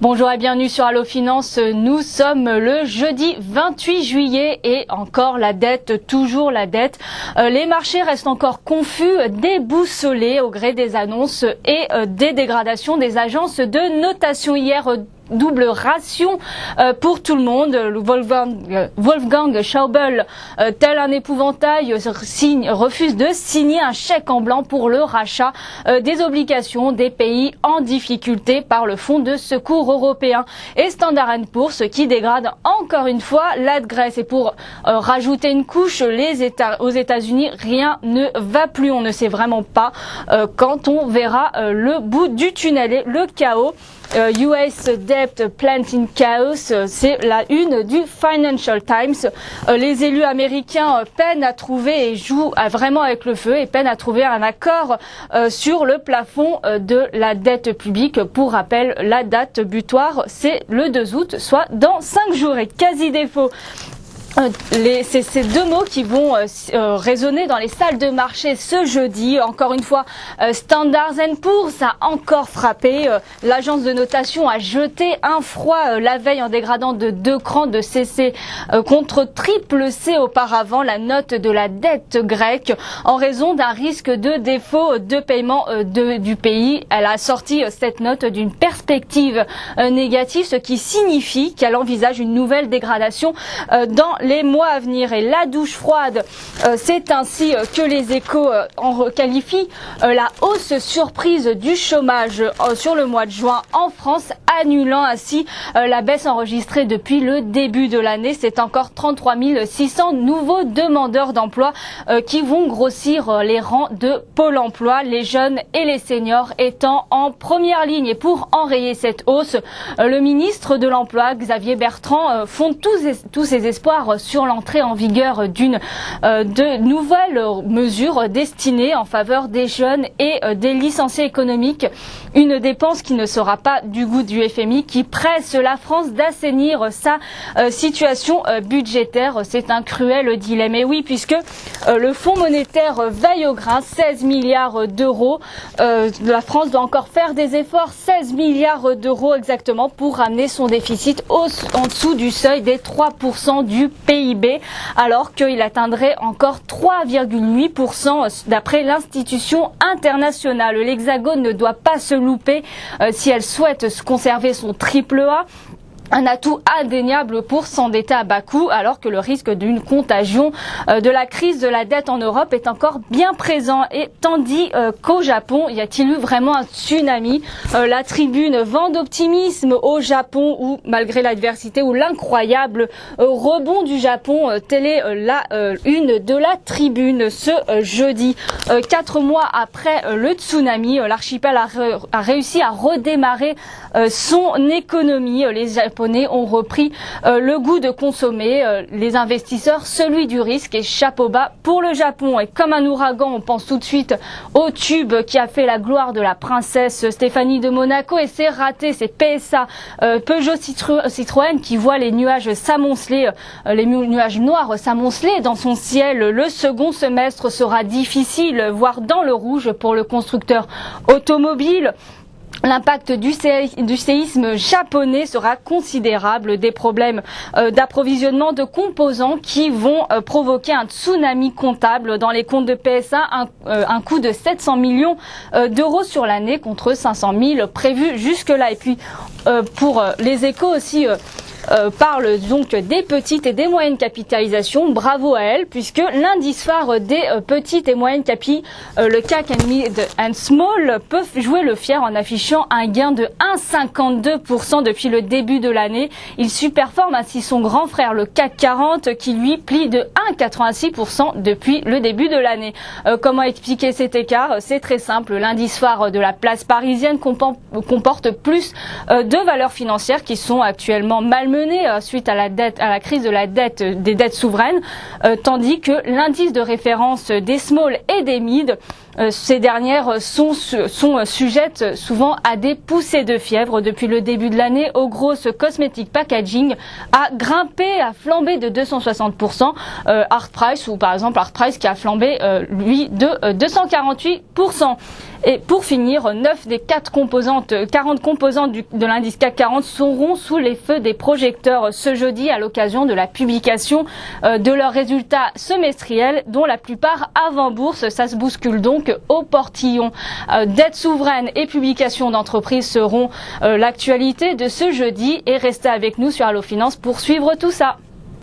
Bonjour et bienvenue sur Allo Finance. Nous sommes le jeudi 28 juillet et encore la dette, toujours la dette. Les marchés restent encore confus, déboussolés au gré des annonces et des dégradations des agences de notation. Hier, double ration pour tout le monde. Wolfgang Schäuble, tel un épouvantail, refuse de signer un chèque en blanc pour le rachat des obligations des pays en difficulté par le Fonds de secours européen. Et Standard & Poor's qui dégrade encore une fois la Grèce. Et pour rajouter une couche, aux États-Unis, rien ne va plus. On ne sait vraiment pas quand on verra le bout du tunnel et le chaos. US Debt Plant in Chaos, c'est la une du Financial Times. Les élus américains peinent à trouver et jouent vraiment avec le feu et peinent à trouver un accord sur le plafond de la dette publique. Pour rappel, la date butoir, c'est le 2 août, soit dans 5 jours. Et quasi défaut. C'est ces deux mots qui vont résonner dans les salles de marché ce jeudi. Encore une fois, Standard & Poor's a encore frappé. L'agence de notation a jeté un froid la veille en dégradant de 2 crans de CC contre triple C auparavant la note de la dette grecque en raison d'un risque de défaut de paiement du pays. Elle a sorti cette note d'une perspective négative, ce qui signifie qu'elle envisage une nouvelle dégradation dans les mois à venir. Et la douche froide, c'est ainsi que les Échos en qualifient la hausse surprise du chômage sur le mois de juin en France, annulant ainsi la baisse enregistrée depuis le début de l'année. C'est encore 33 600 nouveaux demandeurs d'emploi qui vont grossir les rangs de Pôle emploi, les jeunes et les seniors étant en première ligne. Et pour enrayer cette hausse, le ministre de l'Emploi, Xavier Bertrand, fonde tous ses espoirs sur l'entrée en vigueur de nouvelles mesures destinées en faveur des jeunes et des licenciés économiques. Une dépense qui ne sera pas du goût du FMI, qui presse la France d'assainir sa situation budgétaire. C'est un cruel dilemme. Et oui, puisque le Fonds monétaire veille au grain, 16 milliards d'euros. La France doit encore faire des efforts, 16 milliards d'euros exactement, pour ramener son déficit en dessous du seuil des 3% du PIB, alors qu'il atteindrait encore 3,8% d'après l'institution internationale. L'Hexagone ne doit pas se louper si elle souhaite conserver son triple A. Un atout indéniable pour s'endetter à bas coût, alors que le risque d'une contagion de la crise de la dette en Europe est encore bien présent. Et tandis qu'au Japon, y a-t-il eu vraiment un tsunami? La tribune vend d'optimisme au Japon, où malgré l'adversité ou l'incroyable rebond du Japon, telle est la une de la tribune ce jeudi. 4 mois après le tsunami, l'archipel a réussi à redémarrer son économie. Les Japonais ont repris le goût de consommer, les investisseurs celui du risque, et chapeau bas pour le Japon. Et comme un ouragan, on pense tout de suite au tube qui a fait la gloire de la princesse Stéphanie de Monaco, et c'est raté. C'est PSA, Peugeot Citroën qui voit les nuages s'amonceler, les nuages noirs s'amonceler dans son ciel. Le second semestre sera difficile, voire dans le rouge pour le constructeur automobile. L'impact du séisme japonais sera considérable. Des problèmes d'approvisionnement de composants qui vont provoquer un tsunami comptable dans les comptes de PSA, un coût de 700 millions d'euros sur l'année contre 500 000 prévus jusque-là. Et puis pour les Échos aussi, parle donc des petites et des moyennes capitalisations. Bravo à elle, puisque l'indice phare des petites et moyennes capi, le CAC Mid and Small, peuvent jouer le fier en affichant un gain de 1,52% depuis le début de l'année. Il superforme ainsi son grand frère, le CAC 40, qui lui plie de 1,86% depuis le début de l'année. Comment expliquer cet écart? C'est très simple. L'indice phare de la place parisienne comporte plus de valeurs financières qui sont actuellement malmenées suite à la crise de la dette, des dettes souveraines, tandis que l'indice de référence des small et des mid, ces dernières sont sujettes souvent à des poussées de fièvre. Depuis le début de l'année, au gros, cosmetic packaging a grimpé, a flambé de 260%. Art Price, ou par exemple Art Price qui a flambé, lui, de 248%. Et pour finir, 9 des 40 composantes de l'indice CAC 40 seront sous les feux des projecteurs ce jeudi à l'occasion de la publication de leurs résultats semestriels, dont la plupart avant bourse. Ça se bouscule donc au portillon. Dette souveraine et publication d'entreprises seront l'actualité de ce jeudi. Et restez avec nous sur Allo Finance pour suivre tout ça.